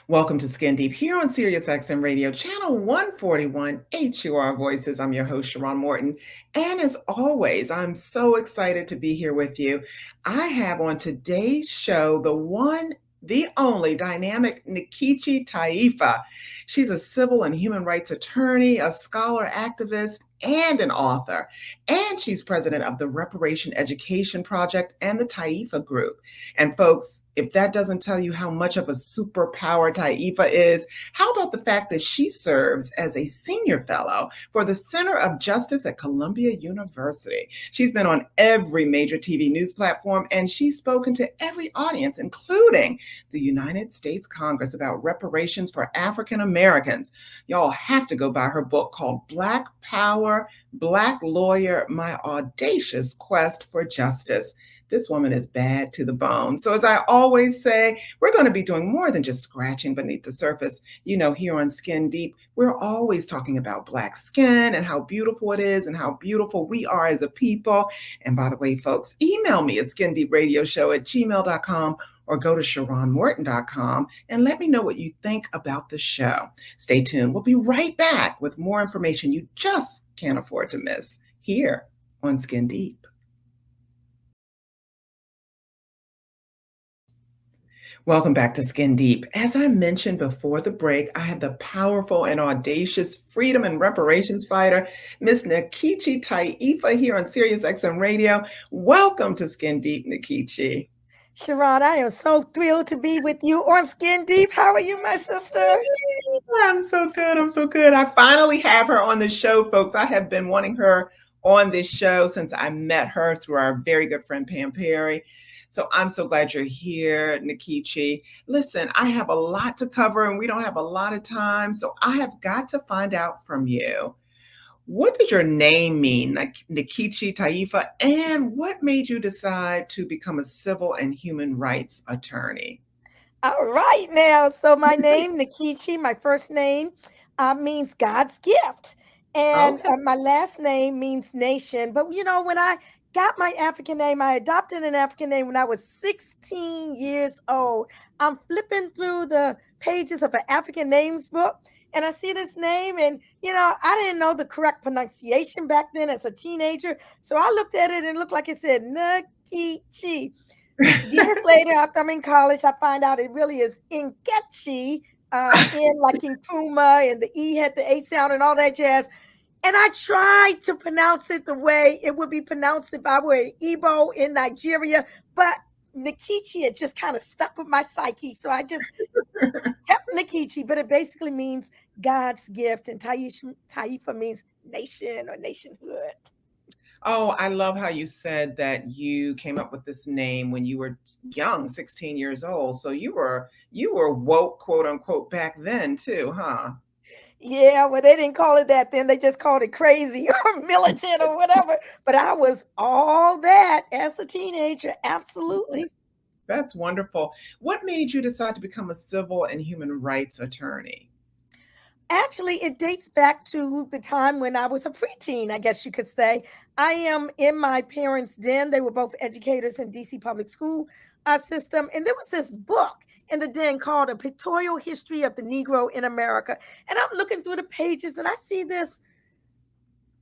Welcome to Skin Deep here on SiriusXM Radio, channel 141, HUR Voices. I'm your host, Sharrarne Morton. And as always, I'm so excited to be here with you. I have on today's show the one, the only dynamic Nkechi Taifa. She's a civil and human rights attorney, a scholar activist, and an author. And she's president of the Reparation Education Project and the Taifa Group. And folks, if that doesn't tell you how much of a superpower Taifa is, how about the fact that she serves as a senior fellow for the Center of Justice at Columbia University? She's been on every major TV news platform, and she's spoken to every audience, including the United States Congress, about reparations for African Americans. Y'all have to go buy her book called Black Power, Black Lawyer, My Audacious Quest for Justice. This woman is bad to the bone. So as I always say, we're going to be doing more than just scratching beneath the surface. You know, here on Skin Deep, we're always talking about Black skin and how beautiful it is and how beautiful we are as a people. And by the way, folks, email me at skindeepradioshow@gmail.com or go to SharrarneMorton.com and let me know what you think about the show. Stay tuned. We'll be right back with more information you just can't afford to miss here on Skin Deep. Welcome back to Skin Deep. As I mentioned before the break, I have the powerful and audacious freedom and reparations fighter, Miss Nkechi Taifa, here on SiriusXM Radio. Welcome to Skin Deep, Nkechi. Sharrarne, I am so thrilled to be with you on Skin Deep. How are you, my sister? I'm so good. I'm so good. I finally have her on the show, folks. I have been wanting her on this show since I met her through our very good friend Pam Perry. So I'm so glad you're here, Nkechi. Listen, I have a lot to cover and we don't have a lot of time. So I have got to find out from you. What does your name mean, Nkechi Taifa, and what made you decide to become a civil and human rights attorney? All right, now. So my name, Nkechi, my first name means God's gift. And Okay. my last name means nation. But, when I got my African name, I adopted an African name when I was 16 years old. I'm flipping through the pages of an African names book. And I see this name, and I didn't know the correct pronunciation back then as a teenager. So I looked at it and it looked like it said Nkechi. Years later, after I'm in college, I find out it really is Nkechi, in like in Puma, and the E had the A sound and all that jazz. And I tried to pronounce it the way it would be pronounced if I were an Igbo in Nigeria, but Nkechi had just kind of stuck with my psyche. So I just kept Nkechi, but it basically means God's gift, and Taifa means nation or nationhood. Oh, I love how you said that you came up with this name when you were young, 16 years old. So you were woke, quote unquote, back then too, huh? Yeah, well, they didn't call it that then. They just called it crazy or militant or whatever. But I was all that as a teenager. Absolutely. That's wonderful. What made you decide to become a civil and human rights attorney? Actually, it dates back to the time when I was a preteen, I guess you could say. I am in my parents' den. They were both educators in DC public school system. And there was this book in the den called A Pictorial History of the Negro in America. And I'm looking through the pages and I see this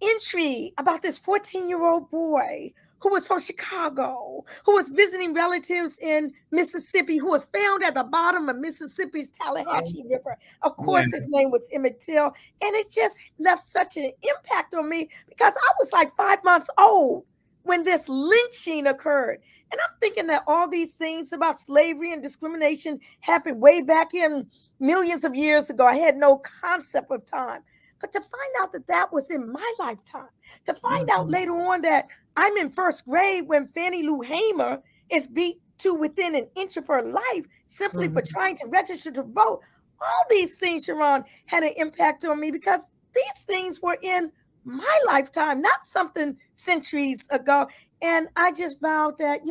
entry about this 14-year-old boy who was from Chicago, who was visiting relatives in Mississippi, who was found at the bottom of Mississippi's Oh, Tallahatchie River. Of yeah. course, his name was Emmett Till. And it just left such an impact on me because I was like 5 months old when this lynching occurred. And I'm thinking that all these things about slavery and discrimination happened way back in millions of years ago. I had no concept of time. But to find out that that was in my lifetime, to find out Mhm. later on that I'm in first grade when Fannie Lou Hamer is beat to within an inch of her life simply for Mhm. trying to register to vote. All these things, Sharrarne, had an impact on me because these things were in my lifetime, not something centuries ago. And I just vowed that,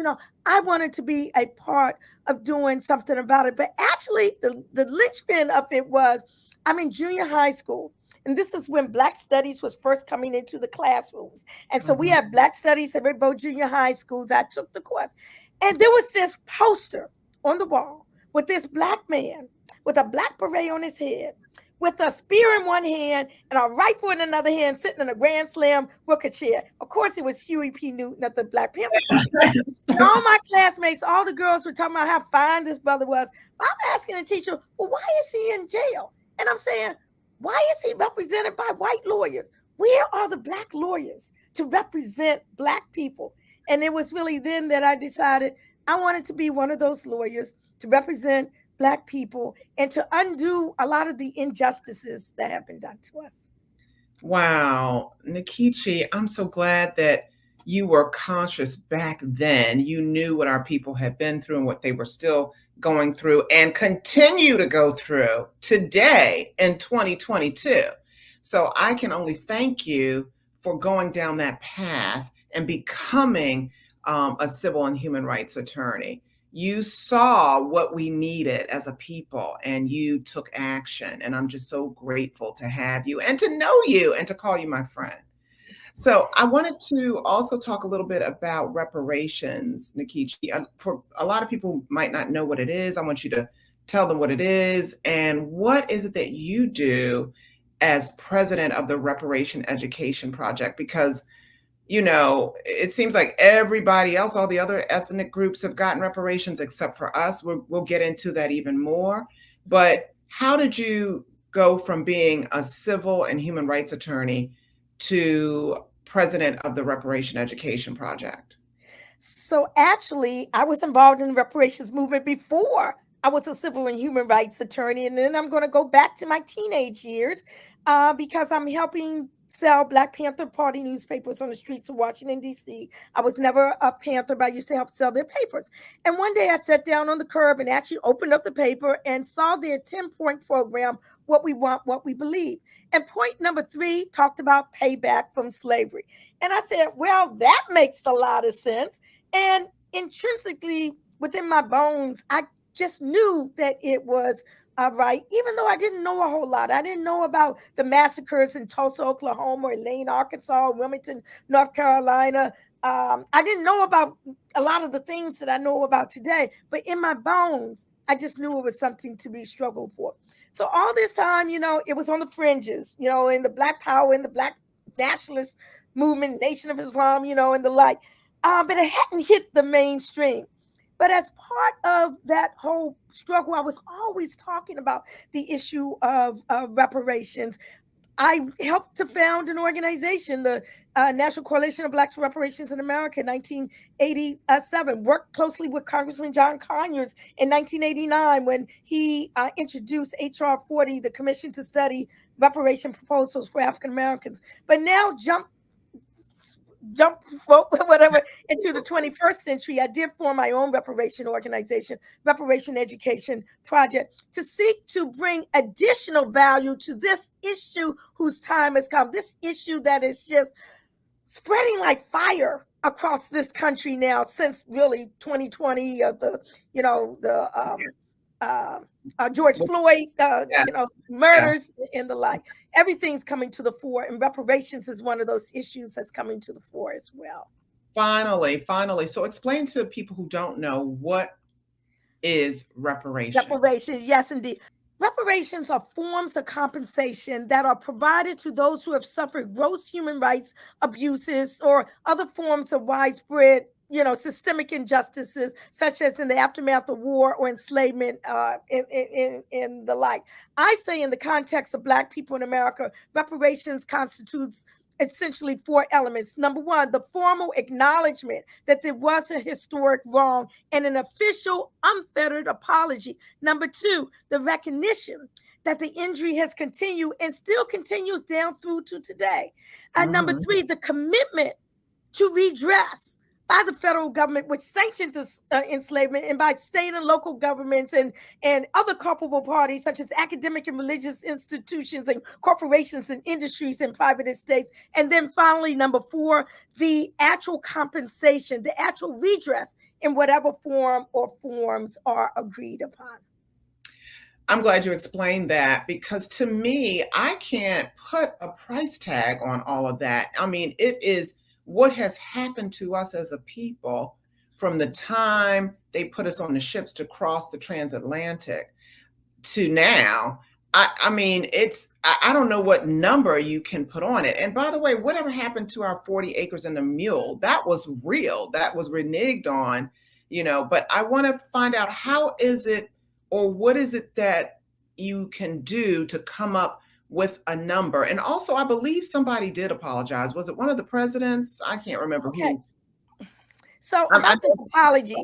I wanted to be a part of doing something about it. But actually, the linchpin of it was I'm in junior high school. And this is when Black Studies was first coming into the classrooms. And so we Mhm. had Black Studies at both junior high schools. I took the course. And there was this poster on the wall with this Black man with a black beret on his head, with a spear in one hand and a rifle in another hand, sitting in a Grand Slam wicker chair. Of course, it was Huey P. Newton of the Black Panther Party. And all my classmates, all the girls were talking about how fine this brother was. I'm asking the teacher, well, why is he in jail? And I'm saying, why is he represented by white lawyers? Where are the black lawyers to represent black people? And it was really then that I decided I wanted to be one of those lawyers to represent black people and to undo a lot of the injustices that have been done to us. Wow, Nkechi, I'm so glad that you were conscious back then. You knew what our people had been through and what they were still going through and continue to go through today in 2022. So I can only thank you for going down that path and becoming a civil and human rights attorney. You saw what we needed as a people and you took action. And I'm just so grateful to have you and to know you and to call you my friend. So I wanted to also talk a little bit about reparations, Nkechi. For a lot of people who might not know what it is, I want you to tell them what it is and what is it that you do as president of the Reparation Education Project? Because it seems like everybody else, all the other ethnic groups have gotten reparations except for us. We'll get into that even more. But how did you go from being a civil and human rights attorney to president of the Reparation Education Project? So actually, I was involved in the reparations movement before I was a civil and human rights attorney. And then I'm going to go back to my teenage years because I'm helping sell Black Panther Party newspapers on the streets of Washington, D.C. I was never a Panther, but I used to help sell their papers. And one day I sat down on the curb and actually opened up the paper and saw their 10-point program, What We Want, What We Believe. And point number 3 talked about payback from slavery. And I said, well, that makes a lot of sense. And intrinsically within my bones, I just knew that it was right, even though I didn't know a whole lot. I didn't know about the massacres in Tulsa, Oklahoma, or Lane, Arkansas, Wilmington, North Carolina. I didn't know about a lot of the things that I know about today, but in my bones, I just knew it was something to be struggled for. So all this time, it was on the fringes, in the Black Power, in the Black nationalist movement, Nation of Islam, and the like. But it hadn't hit the mainstream. But as part of that whole struggle, I was always talking about the issue of reparations. I helped to found an organization, the National Coalition of Blacks for Reparations in America in 1987, worked closely with Congressman John Conyers in 1989 when he introduced H.R. 40, the Commission to Study Reparation Proposals for African Americans. But now jump whatever into the 21st century, I did form my own reparation organization, Reparation Education Project, to seek to bring additional value to this issue whose time has come. This issue that is just spreading like fire across this country now since really 2020, George Floyd, murders and the like. Everything's coming to the fore, and reparations is one of those issues that's coming to the fore as well. Finally. So explain to people who don't know, what is reparation? Reparations, yes, indeed. Reparations are forms of compensation that are provided to those who have suffered gross human rights abuses or other forms of widespread systemic injustices, such as in the aftermath of war or enslavement, in the like. I say in the context of Black people in America, reparations constitutes essentially 4 elements. Number 1, the formal acknowledgement that there was a historic wrong and an official, unfettered apology. Number 2, the recognition that the injury has continued and still continues down through to today. And number 3, the commitment to redress by the federal government, which sanctioned this enslavement, and by state and local governments and other culpable parties, such as academic and religious institutions and corporations and industries and private estates. And then finally, number 4, the actual compensation, the actual redress in whatever form or forms are agreed upon. I'm glad you explained that, because to me, I can't put a price tag on all of that. I mean, it is what has happened to us as a people from the time they put us on the ships to cross the transatlantic. to now, I mean, I don't know what number you can put on it. And by the way, whatever happened to our 40 acres and a mule? That was real. That was reneged on, but I want to find out how is it or what is it that you can do to come up with a number. And also, I believe somebody did apologize. Was it one of the presidents? I can't remember Okay. who. So I about this apology,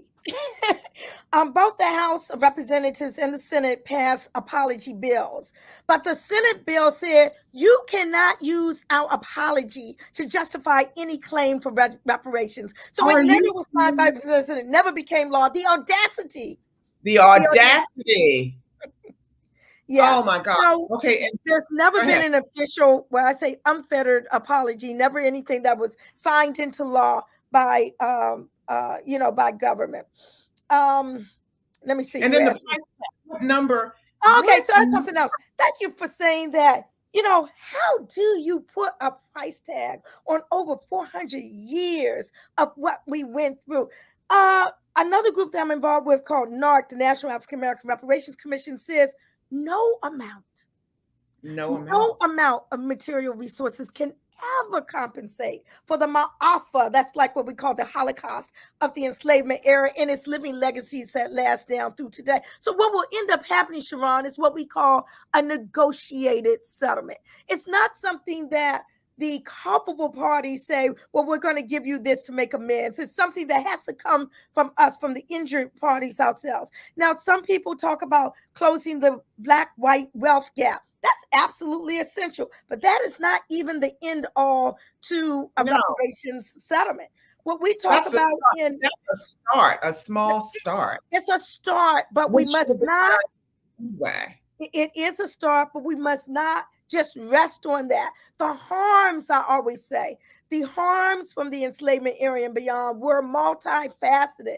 both the House of Representatives and the Senate passed apology bills, but the Senate bill said you cannot use our apology to justify any claim for reparations. So it Are never you was signed by the president, never became law. The audacity, the the audacity. audacity? Yeah. Oh my God. So Okay, and there's never go been ahead. an official, well, I say unfettered apology, never anything that was signed into law by, by government. Um, Let me see. And You then the asked me. price tag, what number? Oh, okay, What? so that's something else. Thank you for saying that. How do you put a price tag on over 400 years of what we went through? Another group that I'm involved with called NARC, the National African American Reparations Commission, says no amount No amount. no amount of material resources can ever compensate for the ma'afa. That's like what we call the Holocaust of the enslavement era and its living legacies that last down through today. So what will end up happening, Sharrarne, is what we call a negotiated settlement. It's not something that the culpable parties say, well, we're going to give you this to make amends. It's something that has to come from us, from the injured parties ourselves. Now, some people talk about closing the black-white wealth gap. That's absolutely essential, but that is not even the end all to a No, reparations settlement. What we talk that's the about start. in That's a start, a small start, it's a start, but we which should must have been not. done anyway. It is a start, but we must not just rest on that. The harms, I always say, the harms from the enslavement era and beyond were multifaceted.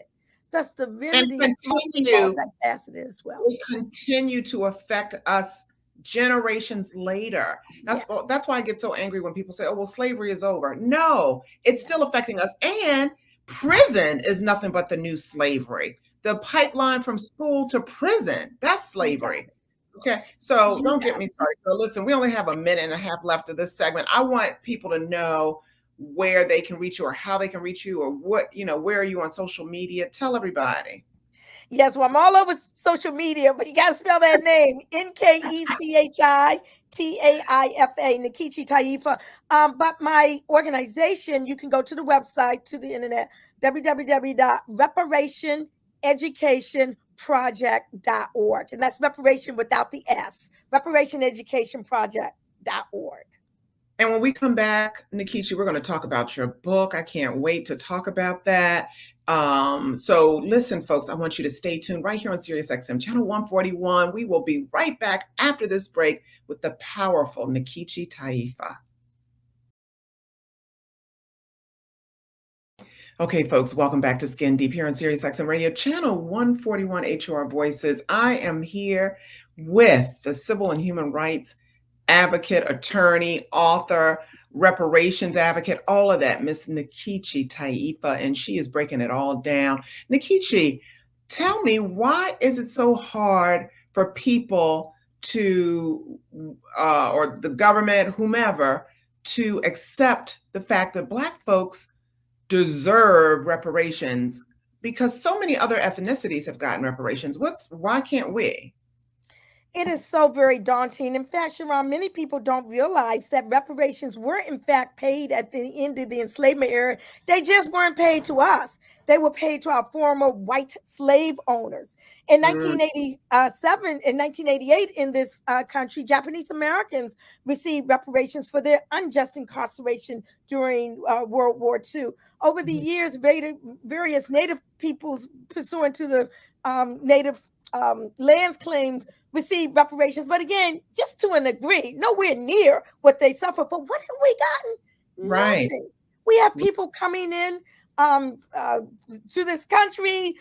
Thus, the And remedies must be continue, multifaceted as well. will continue to affect us generations later. That's Yes. that's why I get so angry when people say, "Oh, well, slavery is over." No, it's still affecting us. And prison is nothing but the new slavery. The pipeline from school to prison, that's You got slavery. Okay, so you don't get got me started. So listen, we only have a minute and a half left of this segment. I want people to know where they can reach you or how they can reach you or where are you on social media? Tell everybody. Yes, well, I'm all over social media, but you got to spell that name Nkechi Taifa, Nkechi Taifa. But my organization, you can go to the website, to the internet, www.reparationeducationproject.org. And that's reparation without the S, reparationeducationproject.org. And when we come back, Nkechi, we're going to talk about your book. I can't wait to talk about that. So listen, folks, I want you to stay tuned right here on SiriusXM channel 141. We will be right back after this break with the powerful Nkechi Taifa. Okay, folks, welcome back to Skin Deep here on SiriusXM Radio, channel 141 HUR Voices. I am here with the civil and human rights advocate, attorney, author, reparations advocate, all of that, Miss Nkechi Taifa, and she is breaking it all down. Nkechi, tell me, why is it so hard for people to, or the government, whomever, to accept the fact that Black folks deserve reparations because so many other ethnicities have gotten reparations? Why can't we? It is so very daunting. In fact, Sharrarne, many people don't realize that reparations were in fact paid at the end of the enslavement era. They just weren't paid to us. They were paid to our former white slave owners. In Mm, 1987, in 1988, in this country, Japanese Americans received reparations for their unjust incarceration during World War II. Over the mhm. years, various Native peoples, pursuant to the Native lands claims, receive reparations, but again, just to a degree, nowhere near what they suffered. But what have we gotten? Right. Nothing. We have people coming in to this country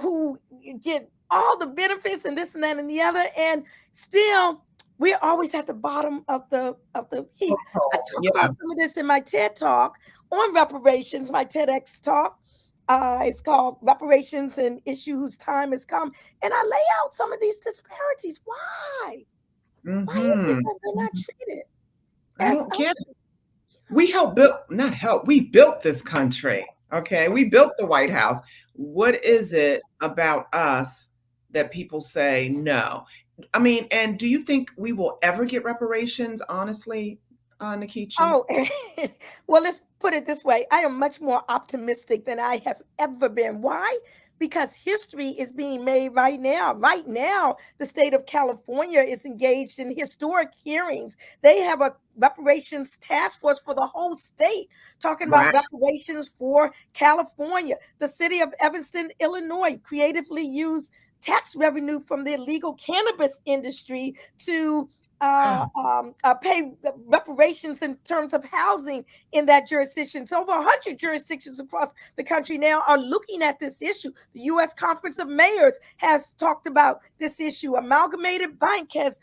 who get all the benefits and this and that and the other, and still we're always at the bottom of the heap. I talk Yeah. about some of this in my TED talk on reparations, my TEDx talk. It's called Reparations and Issue Whose Time Has Come. And I lay out some of these disparities. Why? Why is it Mhm. that we're not treated I as don't get it. others? We helped build, not help, we built this country. Okay. We built the White House. What is it about us that people say no? I mean, and do you think we will ever get reparations, honestly, Nkechi? Oh, well, let's put it this way. I am much more optimistic than I have ever been. Why? Because history is being made right now. Right now, the state of California is engaged in historic hearings. They have a reparations task force for the whole state talking Wow. about reparations for California. The city of Evanston, Illinois, creatively used tax revenue from the illegal cannabis industry to pay reparations in terms of housing in that jurisdiction. So over 100 jurisdictions across the country now are looking at this issue. The U.S. Conference of Mayors has talked about this issue. Amalgamated Bank has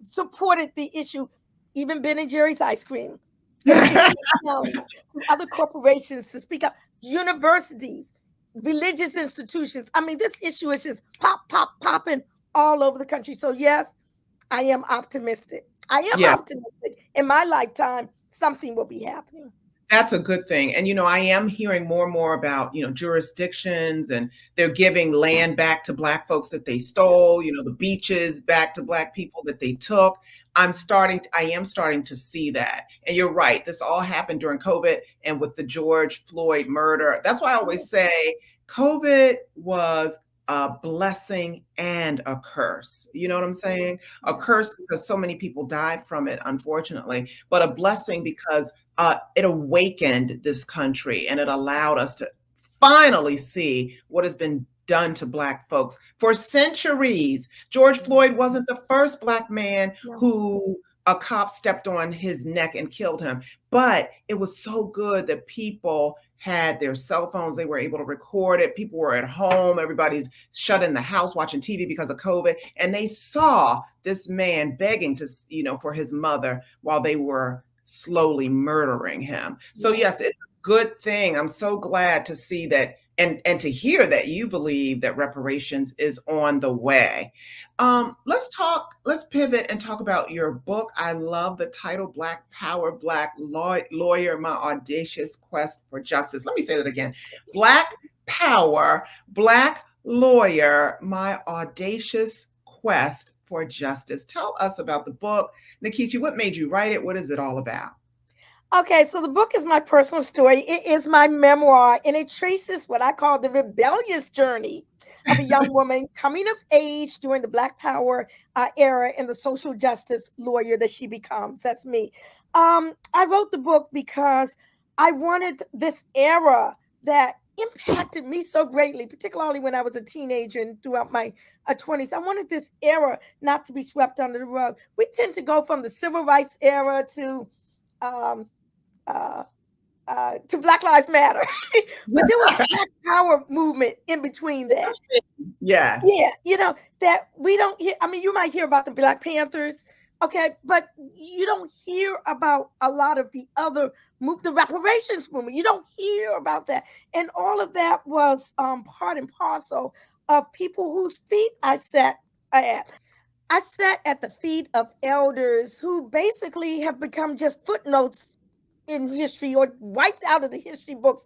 supported the issue. Even Ben and Jerry's ice cream has issued a challenge to other corporations to speak up. Universities, religious institutions. I mean, this issue is just popping all over the country. So yes, I am optimistic. I am Yeah. optimistic. In my lifetime, something will be happening. That's a good thing. And, I am hearing more and more about, jurisdictions and they're giving land back to Black folks that they stole, the beaches back to Black people that they took. I am starting to see that. And you're right. This all happened during COVID and with the George Floyd murder. That's why I Yeah. always say COVID was a blessing and a curse. You know what I'm saying? A Yes. curse because so many people died from it, unfortunately, but a blessing because it awakened this country and it allowed us to finally see what has been done to Black folks for centuries. George Floyd Yes. wasn't the first Black man No. who a cop stepped on his neck and killed him, but it was so good that people had their cell phones, they were able to record it, people were at home, everybody's shut in the house watching TV because of COVID, and they saw this man begging to, for his mother while they were slowly murdering him. So yes, Yes. it's a good thing. I'm so glad to see that and to hear that you believe that reparations is on the way. Yes. Let's pivot and talk about your book. I love the title, Black Power, Black Lawyer, My Audacious Quest for Justice. Let me say that again. Black Power, Black Lawyer, My Audacious Quest for Justice. Tell us about the book. Nkechi, what made you write it? What is it all about? Okay, so the book is my personal story. It is my memoir, and it traces what I call the rebellious journey of a young woman coming of age during the Black Power era and the social justice lawyer that she becomes. That's me. I wrote the book because I wanted this era that impacted me so greatly, particularly when I was a teenager and throughout my 20s. I wanted this era not to be swept under the rug. We tend to go from the civil rights era um, uh, to Black Lives Matter, but there was a Black Power movement in between that. Yes. Yeah, that we don't hear. I mean, you might hear about the Black Panthers, okay, but you don't hear about a lot of the other the reparations movement. You don't hear about that, and all of that was part and parcel of people whose feet I sat at. I sat at the feet of elders who basically have become just footnotes in history or wiped out of the history books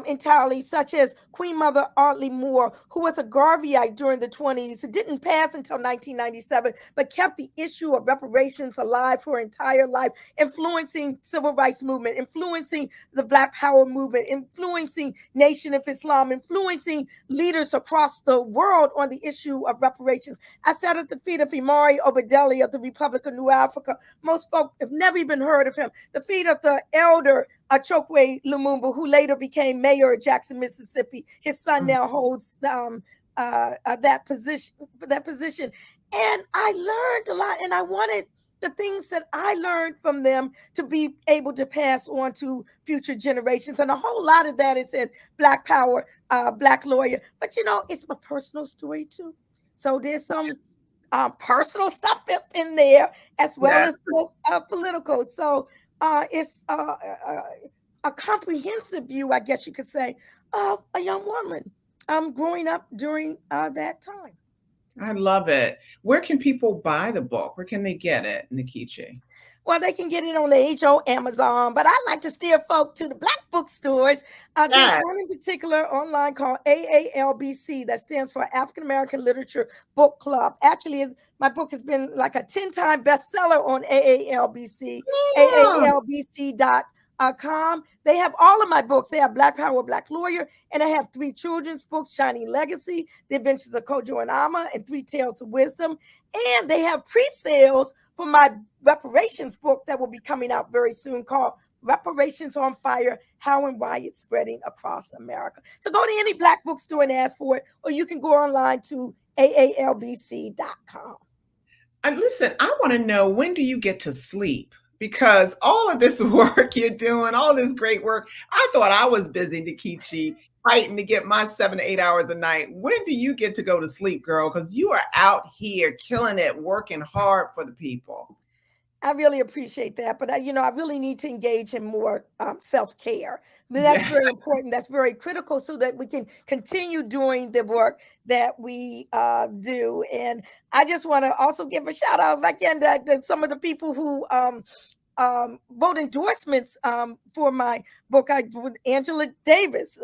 entirely, such as Queen Mother Audley Moore, who was a Garveyite during the 20s, who didn't pass until 1997, but kept the issue of reparations alive for her entire life, influencing civil rights movement, influencing the Black Power movement, influencing Nation of Islam, influencing leaders across the world on the issue of reparations. I sat at the feet of Imari Obadeli of the Republic of New Africa. Most folk have never even heard of him. The feet of the elder Chokwe Lumumba, who later became mayor of Jackson, Mississippi. His son now holds that position. That position, and I learned a lot, and I wanted the things that I learned from them to be able to pass on to future generations. And a whole lot of that is in Black Power, Black Lawyer. But it's my personal story too. So there's some personal stuff in there as well Yes. as political. So it's a comprehensive view, I guess you could say, of a young woman growing up during that time. I love it. Where can people buy the book? Where can they get it, Nkechi? Well, they can get it on the HO Amazon, but I like to steer folk to the black bookstores. There's Yes. one in particular online called AALBC, that stands for African American Literature Book Club. Actually, my book has been like a 10-time bestseller on AALBC, Oh, AALBC.com. They have all of my books. They have Black Power, Black Lawyer, and I have 3 children's books, Shining Legacy, The Adventures of Kojo and Amma, and 3 Tales of Wisdom. And they have pre-sales for my reparations book that will be coming out very soon, called Reparations on Fire: How and Why It's Spreading Across America. So go to any black bookstore and ask for it, or you can go online to aalbc.com. and listen, I want to know, when do you get to sleep? Because all of this work you're doing, all this great work, I thought I was busy, Nkechi, fighting to get my 7 to 8 hours a night. When do you get to go to sleep, girl? Because you are out here killing it, working hard for the people. I really appreciate that, but I really need to engage in more self care. That's Yeah. very important. That's very critical, so that we can continue doing the work that we do. And I just want to also give a shout out, if I can, to some of the people who wrote endorsements for my book. With Angela Davis,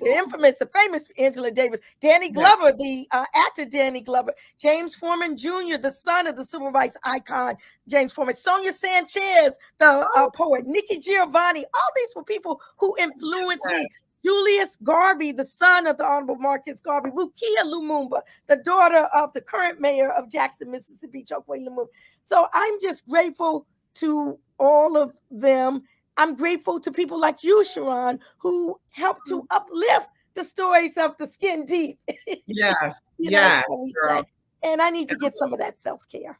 the infamous, the famous Angela Davis, Danny Yeah. Glover, the actor Danny Glover, James Foreman Jr., the son of the civil rights icon James Foreman, Sonia Sanchez, the Oh, poet, Nikki Giovanni. All these were people who influenced me. Julius Garvey, the son of the Honorable Marcus Garvey, Rukia Lumumba, the daughter of the current mayor of Jackson, Mississippi, Chokwe Lumumba. So I'm just grateful to all of them. I'm grateful to people like you, Sharrarne, who help to uplift the stories of the skin deep, yes, yes, shall we say. girl. And I need to get some of that self care.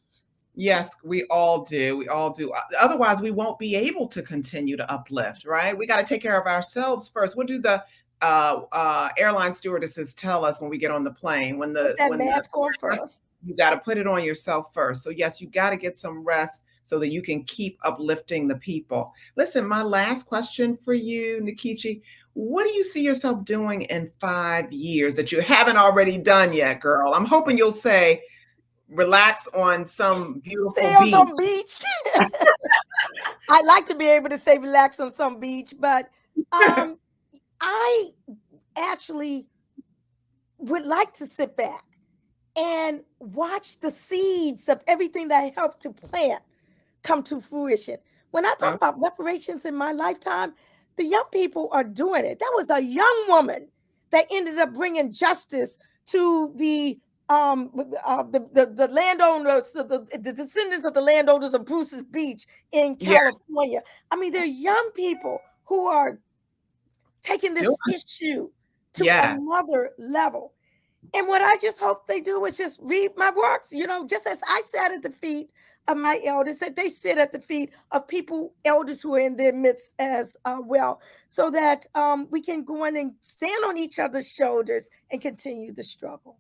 Yes, we all do. We all do. Otherwise, we won't be able to continue to uplift, right? We got to take care of ourselves first. What do the airline stewardesses tell us when we get on the plane? When Put the that when the mask on first. you got to put it on yourself first. So yes, you got to get some rest so that you can keep uplifting the people. Listen, my last question for you, Nkechi, what do you see yourself doing in 5 years that you haven't already done yet, girl? I'm hoping you'll say relax on some beautiful Stay on beach. some beach. I like to be able to say relax on some beach, but um, I actually would like to sit back and watch the seeds of everything that I helped to plant come to fruition. When I talk Oh, about reparations in my lifetime, the young people are doing it. That was a young woman that ended up bringing justice to the landowners, the descendants of the landowners of Bruce's Beach in yeah, California. I mean, they're young people who are taking doing this issue to yeah. another level. And what I just hope they do is just read my works, just as I sat at the feet of my elders, that they sit at the feet of people, elders who are in their midst as well, so that we can go in and stand on each other's shoulders and continue the struggle.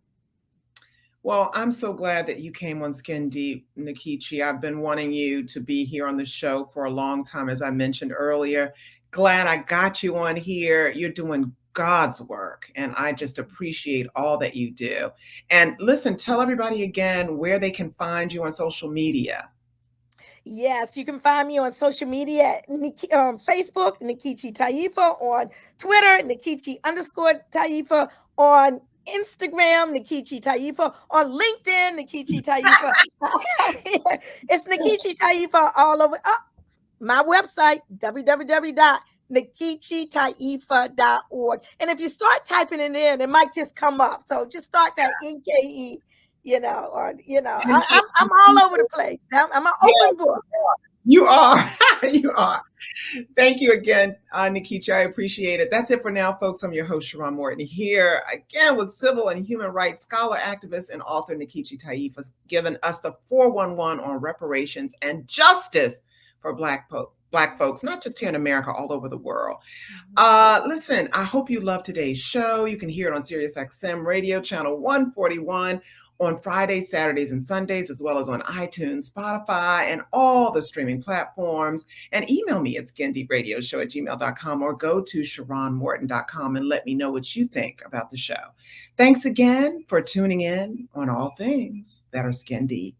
Well, I'm so glad that you came on Skin Deep, Nkechi. I've been wanting you to be here on the show for a long time, as I mentioned earlier. Glad I got you on here. You're doing God's work, and I just appreciate all that you do. And listen, tell everybody again where they can find you on social media. Yes, you can find me on social media, Facebook, Nkechi Taifa, on Twitter, Nkechi_Taifa, on Instagram, Nkechi Taifa, on LinkedIn, Nkechi Taifa. It's Nkechi Taifa all over. My website, www.nkechitaifa.org. And if you start typing it in, it might just come up. So just start that NKE, I'm all over the place. I'm an open book. You are. You are. Thank you again, Nkechi. I appreciate it. That's it for now, folks. I'm your host, Sharrarne Morton, here again with civil and human rights scholar, activist, and author Nkechi Taifa, giving us the 411 on reparations and justice for Black folks, not just here in America, all over the world. Listen, I hope you love today's show. You can hear it on SiriusXM Radio, channel 141, on Fridays, Saturdays, and Sundays, as well as on iTunes, Spotify, and all the streaming platforms. And email me at skindeepradioshow@gmail.com or go to sharronemorton.com and let me know what you think about the show. Thanks again for tuning in on all things that are skin deep.